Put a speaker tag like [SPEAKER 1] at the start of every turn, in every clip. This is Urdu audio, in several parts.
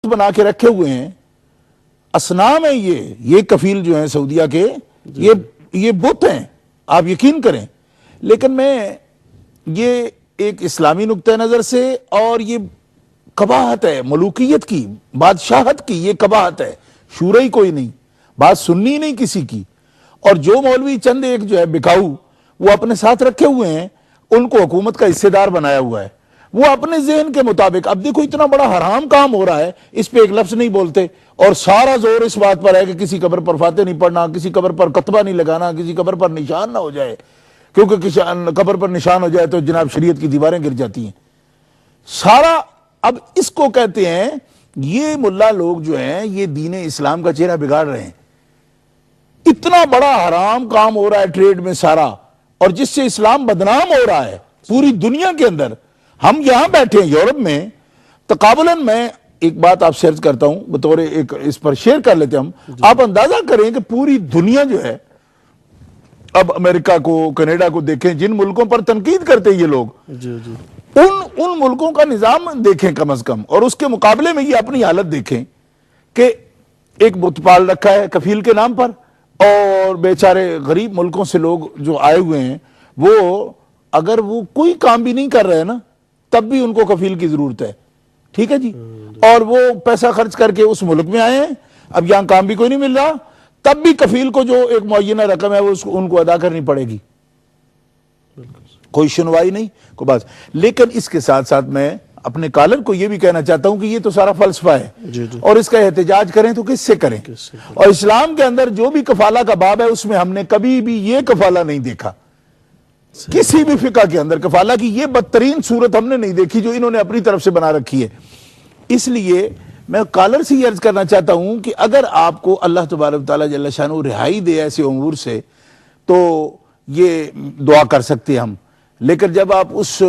[SPEAKER 1] بنا کے رکھے ہوئے ہیں، اصنام ہیں یہ کفیل جو ہیں سعودیہ کے، یہ بت ہیں، آپ یقین کریں. لیکن میں یہ ایک اسلامی نقطہ نظر سے، اور یہ قباحت ہے ملوکیت کی، بادشاہت کی، یہ قباحت ہے، شورا ہی کوئی نہیں، بات سننی نہیں کسی کی. اور جو مولوی چند ایک جو ہے بکاؤ وہ اپنے ساتھ رکھے ہوئے ہیں، ان کو حکومت کا حصے دار بنایا ہوا ہے، وہ اپنے ذہن کے مطابق. اب دیکھو اتنا بڑا حرام کام ہو رہا ہے، اس پہ ایک لفظ نہیں بولتے، اور سارا زور اس بات پر ہے کہ کسی قبر پر فاتح نہیں پڑھنا، کسی قبر پر کتبہ نہیں لگانا، کسی قبر پر نشان نہ ہو جائے، کیونکہ قبر پر نشان ہو جائے تو جناب شریعت کی دیواریں گر جاتی ہیں سارا. اب اس کو کہتے ہیں، یہ ملا لوگ جو ہیں یہ دین اسلام کا چہرہ بگاڑ رہے ہیں. اتنا بڑا حرام کام ہو رہا ہے ٹریڈ میں سارا، اور جس سے اسلام بدنام ہو رہا ہے پوری دنیا کے اندر. ہم یہاں بیٹھے ہیں یورپ میں، تقابلاً میں ایک بات آپ سے عرض کرتا ہوں بطور ایک، اس پر شیئر کر لیتے ہم. آپ اندازہ کریں کہ پوری دنیا جو ہے، اب امریکہ کو، کینیڈا کو دیکھیں، جن ملکوں پر تنقید کرتے ہیں یہ لوگ، ان ملکوں کا نظام دیکھیں کم از کم، اور اس کے مقابلے میں یہ اپنی حالت دیکھیں کہ ایک بت پال رکھا ہے کفیل کے نام پر، اور بیچارے غریب ملکوں سے لوگ جو آئے ہوئے ہیں، وہ اگر وہ کوئی کام بھی نہیں کر رہے نا تب بھی ان کو کفیل کی ضرورت ہے. ٹھیک ہے جی، اور وہ پیسہ خرچ کر کے اس ملک میں آئے ہیں، اب یہاں کام بھی کوئی نہیں مل رہا، تب بھی کفیل کو جو ایک معینہ رقم ہے وہ ان کو ادا کرنی پڑے گی، کوئی سنوائی نہیں، کوئی بات. لیکن اس کے ساتھ ساتھ میں اپنے کالر کو یہ بھی کہنا چاہتا ہوں کہ یہ تو سارا فلسفہ ہے، اور اس کا احتجاج کریں تو کس سے کریں؟ اور اسلام کے اندر جو بھی کفالہ کا باب ہے اس میں ہم نے کبھی بھی یہ کفالہ نہیں دیکھا، کسی بھی فقہ کے اندر کفالہ کی یہ بدترین صورت ہم نے نہیں دیکھی جو انہوں نے اپنی طرف سے بنا رکھی ہے. اس لیے میں کالر سے یہ عرض کرنا چاہتا ہوں کہ اگر آپ کو اللہ تبارک تعالیٰ جل شانہ رہائی دے ایسے امور سے تو یہ دعا کر سکتے ہم. لیکن جب آپ اس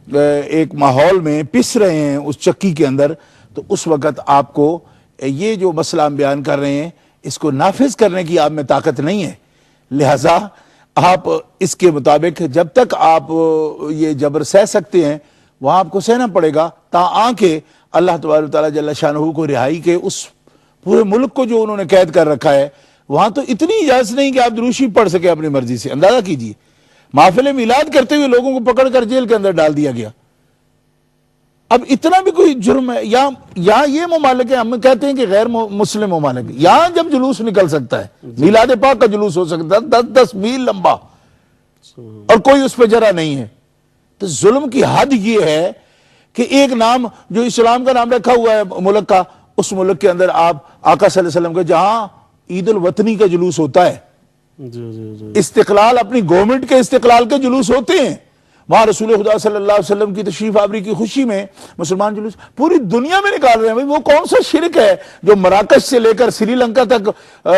[SPEAKER 1] ایک ماحول میں پس رہے ہیں اس چکی کے اندر، تو اس وقت آپ کو یہ جو مسئلہ ہم بیان کر رہے ہیں اس کو نافذ کرنے کی آپ میں طاقت نہیں ہے. لہذا آپ اس کے مطابق جب تک آپ یہ جبر سہ سکتے ہیں وہاں آپ کو سہنا پڑے گا، تاں کہ اللہ تبارک تعالیٰ جل شانہ کو رہائی کے اس پورے ملک کو جو انہوں نے قید کر رکھا ہے، وہاں تو اتنی اجازت نہیں کہ آپ دروشی پڑھ سکے اپنی مرضی سے. اندازہ کیجئے، محفل میلاد کرتے ہوئے لوگوں کو پکڑ کر جیل کے اندر ڈال دیا گیا. اب اتنا بھی کوئی جرم ہے؟ یا یہ ممالک ہیں، ہم کہتے ہیں کہ غیر مسلم ممالک، یہاں جب جلوس نکل سکتا ہے، میلاد پاک کا جلوس ہو سکتا ہے 10 میل لمبا، اور کوئی اس پہ جرا نہیں ہے. تو ظلم کی حد یہ ہے کہ ایک نام جو اسلام کا نام رکھا ہوا ہے ملک کا، اس ملک کے اندر آپ آقا صلی اللہ علیہ وسلم کے جہاں عید الوطنی کا جلوس ہوتا ہے، استقلال، اپنی گورنمنٹ کے استقلال کے جلوس ہوتے ہیں، وہاں رسول خدا صلی اللہ علیہ وسلم کی تشریف آوری کی خوشی میں مسلمان جلوس پوری دنیا میں نکال رہے ہیں. وہ کون سا شرک ہے جو مراکش سے لے کر سری لنکا تک،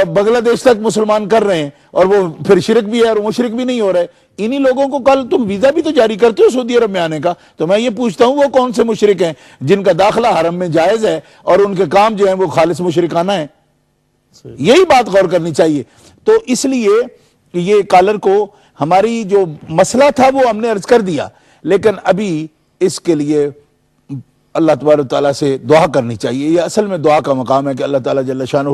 [SPEAKER 1] بنگلہ دیش تک مسلمان کر رہے ہیں، اور وہ پھر شرک بھی ہے اور مشرک بھی نہیں ہو رہے. انہی لوگوں کو کل تم ویزا بھی تو جاری کرتے ہو سعودی عرب میں آنے کا، تو میں یہ پوچھتا ہوں وہ کون سے مشرک ہیں جن کا داخلہ حرم میں جائز ہے اور ان کے کام جو ہیں وہ خالص مشرکانہ ہیں؟ یہی بات غور کرنی چاہیے. تو اس لیے یہ کالر کو ہماری جو مسئلہ تھا وہ ہم نے عرض کر دیا، لیکن ابھی اس کے لیے اللہ تبارک تعالیٰ سے دعا کرنی چاہیے. یہ اصل میں دعا کا مقام ہے کہ اللہ تعالیٰ جل شانہ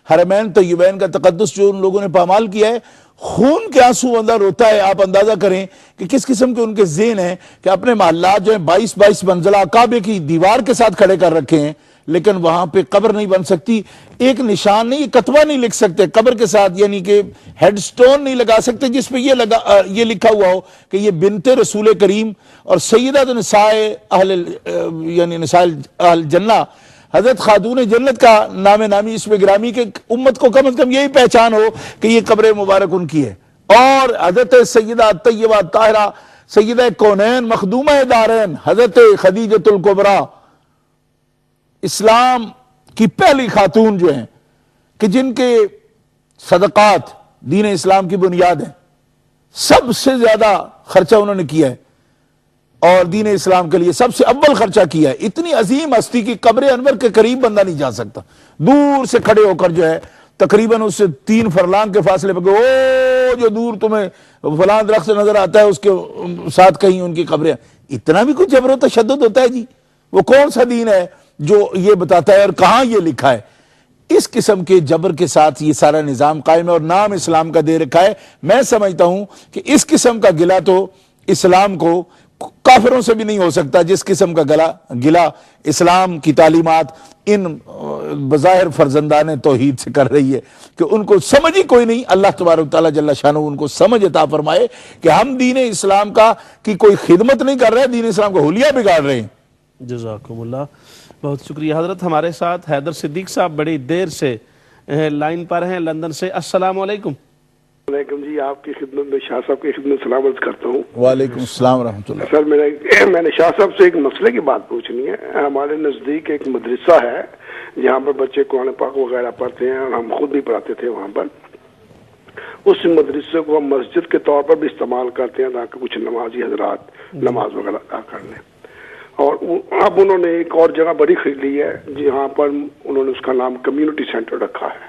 [SPEAKER 1] حرمین طیبین کا تقدس جو ان لوگوں نے پامال کیا ہے، خون کے آنسو اندر روتا ہے. آپ اندازہ کریں کہ کس قسم کے ان کے ذہن ہیں کہ اپنے محلات جو ہیں 22 منزلہ کعبے کی دیوار کے ساتھ کھڑے کر رکھے ہیں، لیکن وہاں پہ قبر نہیں بن سکتی، ایک نشان نہیں، کتبہ نہیں لکھ سکتے قبر کے ساتھ، یعنی کہ ہیڈ سٹون نہیں لگا سکتے جس پہ یہ لکھا ہوا ہو کہ یہ بنت رسول کریم اور سیدہ نساء یعنی نساء اہل جنہ، حضرت خاتون جنت کا نام نامی اس میں گرامی کے امت کو کم از کم یہی پہچان ہو کہ یہ قبر مبارک ان کی ہے. اور حضرت سیدہ طیبہ طاہرہ سیدہ کونین مخدومہ دارین حضرت خدیجۃ الکبریٰ، اسلام کی پہلی خاتون جو ہیں کہ جن کے صدقات دین اسلام کی بنیاد ہیں، سب سے زیادہ خرچہ انہوں نے کیا ہے اور دین اسلام کے لیے سب سے اول خرچہ کیا ہے. اتنی عظیم ہستی کی قبر انور کے قریب بندہ نہیں جا سکتا، دور سے کھڑے ہو کر جو ہے تقریباً اس سے 3 فرلانگ کے فاصلے پہ او جو دور تمہیں فلاں درخت نظر آتا ہے اس کے ساتھ کہیں ان کی قبریں. اتنا بھی کچھ جبر و تشدد ہوتا ہے جی؟ وہ کون سا دین ہے جو یہ بتاتا ہے اور کہاں یہ لکھا ہے؟ اس قسم کے جبر کے ساتھ یہ سارا نظام قائم ہے اور نام اسلام کا دے رکھا ہے۔ میں سمجھتا ہوں کہ اس قسم کا گلہ تو اسلام کو کافروں سے بھی نہیں ہو سکتا، جس قسم کا گلہ اسلام کی تعلیمات ان بظاہر فرزندان توحید سے کر رہی ہے کہ ان کو سمجھ ہی کوئی نہیں۔ اللہ تبارک تعالیٰ جل شانہ ان کو سمجھ عطا فرمائے کہ ہم دین اسلام کی کوئی خدمت نہیں کر رہے، دین اسلام کا حلیہ بگاڑ رہے ہیں۔
[SPEAKER 2] جزاکم اللہ، بہت شکریہ حضرت۔ ہمارے ساتھ حیدر صدیق صاحب بڑی دیر سے لائن پر ہیں لندن سے۔ السلام علیکم۔
[SPEAKER 3] وعلیکم جی، آپ کی خدمت میں شاہ صاحب کی خدمت سلام عرض کرتا ہوں۔
[SPEAKER 1] وعلیکم السلام ورحمۃ اللہ۔
[SPEAKER 3] سر میں نے شاہ صاحب سے ایک مسئلے کی بات پوچھنی ہے۔ ہمارے نزدیک ایک مدرسہ ہے جہاں پر بچے قرآن پاک وغیرہ پڑھتے ہیں اور ہم خود بھی پڑھاتے تھے وہاں پر۔ اس مدرسے کو ہم مسجد کے طور پر بھی استعمال کرتے ہیں تاکہ کچھ نمازی حضرات نماز وغیرہ ادا کر لیں، اور اب انہوں نے ایک اور جگہ بڑی خرید لی ہے جہاں پر انہوں نے اس کا نام کمیونٹی سینٹر رکھا ہے،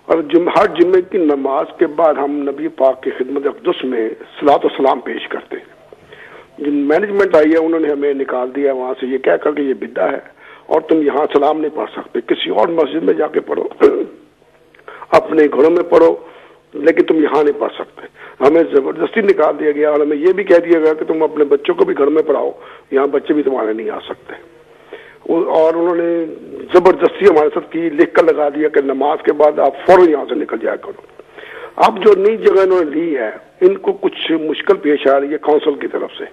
[SPEAKER 3] اور ہر جمعے کی نماز کے بعد ہم نبی پاک کی خدمت اقدس میں صلاۃ و سلام پیش کرتے ہیں۔ جو مینجمنٹ آئی ہے انہوں نے ہمیں نکال دیا وہاں سے یہ کہہ کر کہ یہ بدعہ ہے اور تم یہاں سلام نہیں پڑھ سکتے، کسی اور مسجد میں جا کے پڑھو، اپنے گھروں میں پڑھو، لیکن تم یہاں نہیں پڑھ سکتے۔ ہمیں زبردستی نکال دیا گیا اور ہمیں یہ بھی کہہ دیا گیا کہ تم اپنے بچوں کو بھی گھر میں پڑھاؤ، یہاں بچے بھی تمہارے نہیں آ سکتے۔ اور انہوں نے زبردستی ہمارے ساتھ کی، لکھ کر لگا دیا کہ نماز کے بعد آپ فوراً یہاں سے نکل جایا کرو۔ اب جو نئی جگہ انہوں نے لی ہے ان کو کچھ مشکل پیش آ رہی ہے کونسل کی طرف سے،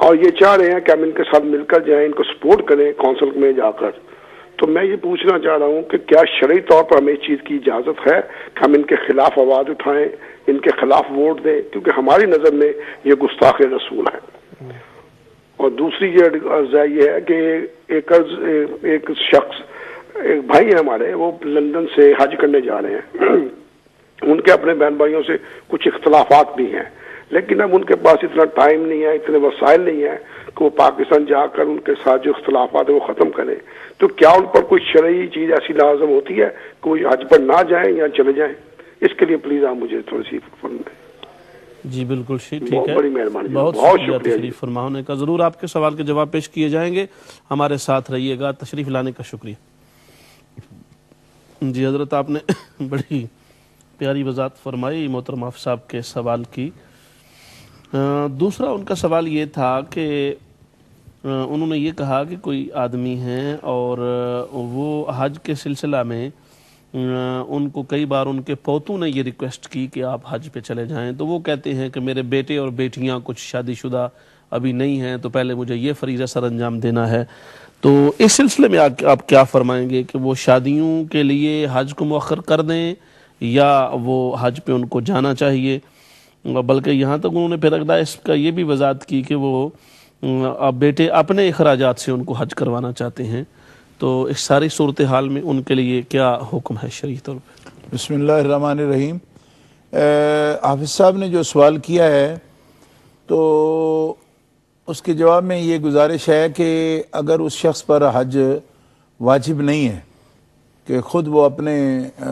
[SPEAKER 3] اور یہ چاہ رہے ہیں کہ ہم ان کے ساتھ مل کر جائیں، ان کو سپورٹ کریں کونسل میں جا کر۔ تو میں یہ پوچھنا چاہ رہا ہوں کہ کیا شرعی طور پر ہمیں اس چیز کی اجازت ہے کہ ہم ان کے خلاف آواز اٹھائیں، ان کے خلاف ووٹ دیں، کیونکہ ہماری نظر میں یہ گستاخ رسول ہے۔ اور دوسری یہ یہ ہے کہ ایک شخص، ایک بھائی ہیں ہمارے، وہ لندن سے حج کرنے جا رہے ہیں، ان کے اپنے بہن بھائیوں سے کچھ اختلافات بھی ہیں، لیکن اب ان کے پاس اتنا ٹائم نہیں ہے، اتنے وسائل نہیں ہیں کہ وہ پاکستان جا کر ان کے ساتھ جو اختلافات ہیں وہ ختم کریں۔ تو کیا ان پر کوئی شرعی چیز ایسی لازم ہوتی ہے کہ وہ حج پر نہ جائیں یا چلے جائیں؟ اس کے لیے پلیز آپ مجھے تھوڑی سی فرمائیں۔
[SPEAKER 2] جی بالکل ٹھیک
[SPEAKER 3] بہت
[SPEAKER 2] ہے،
[SPEAKER 3] بڑی مہربانی،
[SPEAKER 2] بہت شکریہ
[SPEAKER 3] شکریہ
[SPEAKER 2] تشریف فرما ہونے کا۔ ضرور آپ کے سوال کے جواب پیش کیے جائیں گے، ہمارے ساتھ رہیے گا، تشریف لانے کا شکریہ۔ جی حضرت، آپ نے بڑی پیاری وضاحت فرمائی محترم آف صاحب کے سوال کی۔ دوسرا ان کا سوال یہ تھا کہ انہوں نے یہ کہا کہ کوئی آدمی ہیں اور وہ حج کے سلسلہ میں ان کو کئی بار ان کے پوتوں نے یہ ریکویسٹ کی کہ آپ حج پہ چلے جائیں، تو وہ کہتے ہیں کہ میرے بیٹے اور بیٹیاں کچھ شادی شدہ ابھی نہیں ہیں، تو پہلے مجھے یہ فریضہ سر انجام دینا ہے۔ تو اس سلسلے میں آپ کیا فرمائیں گے کہ وہ شادیوں کے لیے حج کو مؤخر کر دیں یا وہ حج پہ ان کو جانا چاہیے؟ بلکہ یہاں تک انہوں نے پھر اگلا اس کا یہ بھی وضاحت کی کہ وہ بیٹے اپنے اخراجات سے ان کو حج کروانا چاہتے ہیں، تو اس ساری صورتحال میں ان کے لیے کیا حکم ہے شرعی طور پہ؟
[SPEAKER 1] بسم اللہ الرحمن الرحیم۔ حافظ صاحب نے جو سوال کیا ہے تو اس کے جواب میں یہ گزارش ہے کہ اگر اس شخص پر حج واجب نہیں ہے کہ خود وہ اپنے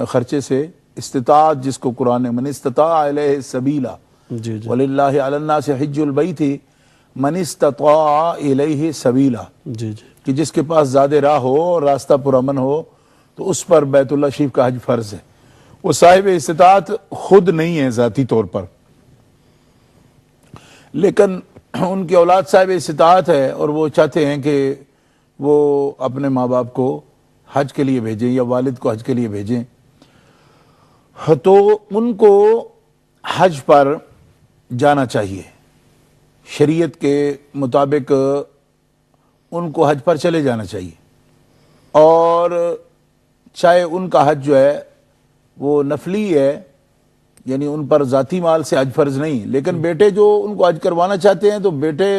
[SPEAKER 1] خرچے سے استطاعت، جس کو قرآن من استطاع الیہ سبیلا وَلِلَّهِ عَلَى النَّاسِ حِجُّ الْبَيْتِ من استطاع الیہ سبیلا، کہ جس کے پاس زیادہ راہ ہو اور راستہ پرامن ہو تو اس پر بیت اللہ شریف کا حج فرض ہے۔ وہ صاحب استطاعت خود نہیں ہے ذاتی طور پر، لیکن ان کی اولاد صاحب استطاعت ہے اور وہ چاہتے ہیں کہ وہ اپنے ماں باپ کو حج کے لیے بھیجیں یا والد کو حج کے لیے بھیجیں، تو ان کو حج پر جانا چاہیے۔ شریعت کے مطابق ان کو حج پر چلے جانا چاہیے، اور چاہے ان کا حج جو ہے وہ نفلی ہے، یعنی ان پر ذاتی مال سے حج فرض نہیں، لیکن بیٹے جو ان کو حج کروانا چاہتے ہیں تو بیٹے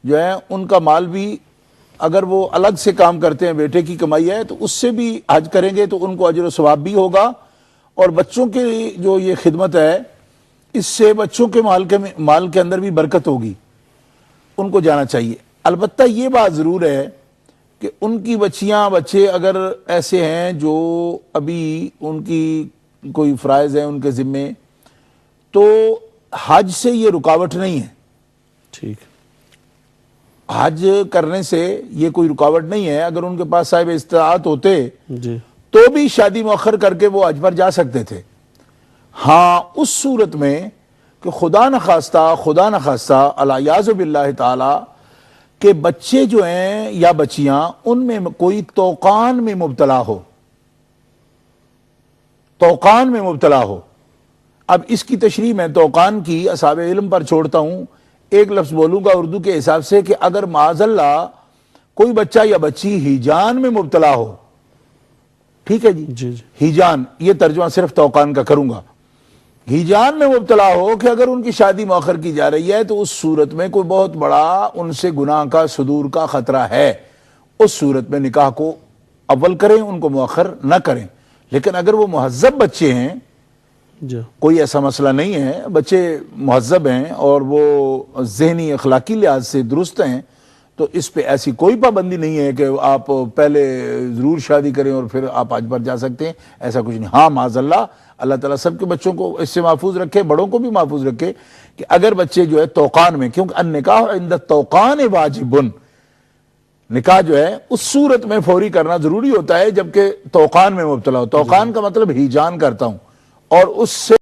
[SPEAKER 1] جو ہیں ان کا مال بھی اگر وہ الگ سے کام کرتے ہیں، بیٹے کی کمائی ہے تو اس سے بھی حج کریں گے تو ان کو اجر و ثواب بھی ہوگا، اور بچوں کے جو یہ خدمت ہے اس سے بچوں کے مال کے اندر بھی برکت ہوگی، ان کو جانا چاہیے۔ البتہ یہ بات ضرور ہے کہ ان کی بچیاں بچے اگر ایسے ہیں جو ابھی ان کی کوئی فرائض ہے ان کے ذمے، تو حج سے یہ رکاوٹ نہیں ہے۔
[SPEAKER 2] ٹھیک،
[SPEAKER 1] حج کرنے سے یہ کوئی رکاوٹ نہیں ہے. اگر ان کے پاس صاحب استطاعت ہوتے
[SPEAKER 2] جی
[SPEAKER 1] تو بھی شادی مؤخر کر کے وہ حج پر جا سکتے تھے. ہاں اس صورت میں کہ خدا نخواستہ الیاذ باللہ تعالی کہ بچے جو ہیں یا بچیاں ان میں کوئی توقان میں مبتلا ہو. اب اس کی تشریح میں توقان کی اصحاب علم پر چھوڑتا ہوں. ایک لفظ بولوں گا اردو کے حساب سے کہ اگر معاذ اللہ کوئی بچہ یا بچی ہیجان میں مبتلا ہو, ٹھیک ہے جی, ہیجان, یہ ترجمہ صرف توقان کا کروں گا. ہیجان میں مبتلا ہو کہ اگر ان کی شادی مؤخر کی جا رہی ہے تو اس صورت میں کوئی بہت بڑا ان سے گناہ کا صدور کا خطرہ ہے. اس صورت میں نکاح کو اول کریں, ان کو مؤخر نہ کریں. لیکن اگر وہ مہذب بچے ہیں, کوئی ایسا مسئلہ نہیں ہے, بچے مہذب ہیں اور وہ ذہنی اخلاقی لحاظ سے درست ہیں, تو اس پہ ایسی کوئی پابندی نہیں ہے کہ آپ پہلے ضرور شادی کریں اور پھر آپ حج پر جا سکتے ہیں. ایسا کچھ نہیں. ہاں معاذ اللہ تعالیٰ سب کے بچوں کو اس سے محفوظ رکھے, بڑوں کو بھی محفوظ رکھے کہ اگر بچے جو ہے توقان میں, کیونکہ النکاح عند التوقان واجب, نکاح جو ہے اس صورت میں فوری کرنا ضروری ہوتا ہے جبکہ توقان میں مبتلا ہو. توقان کا مطلب ہیجان کرتا ہوں, اور اس سے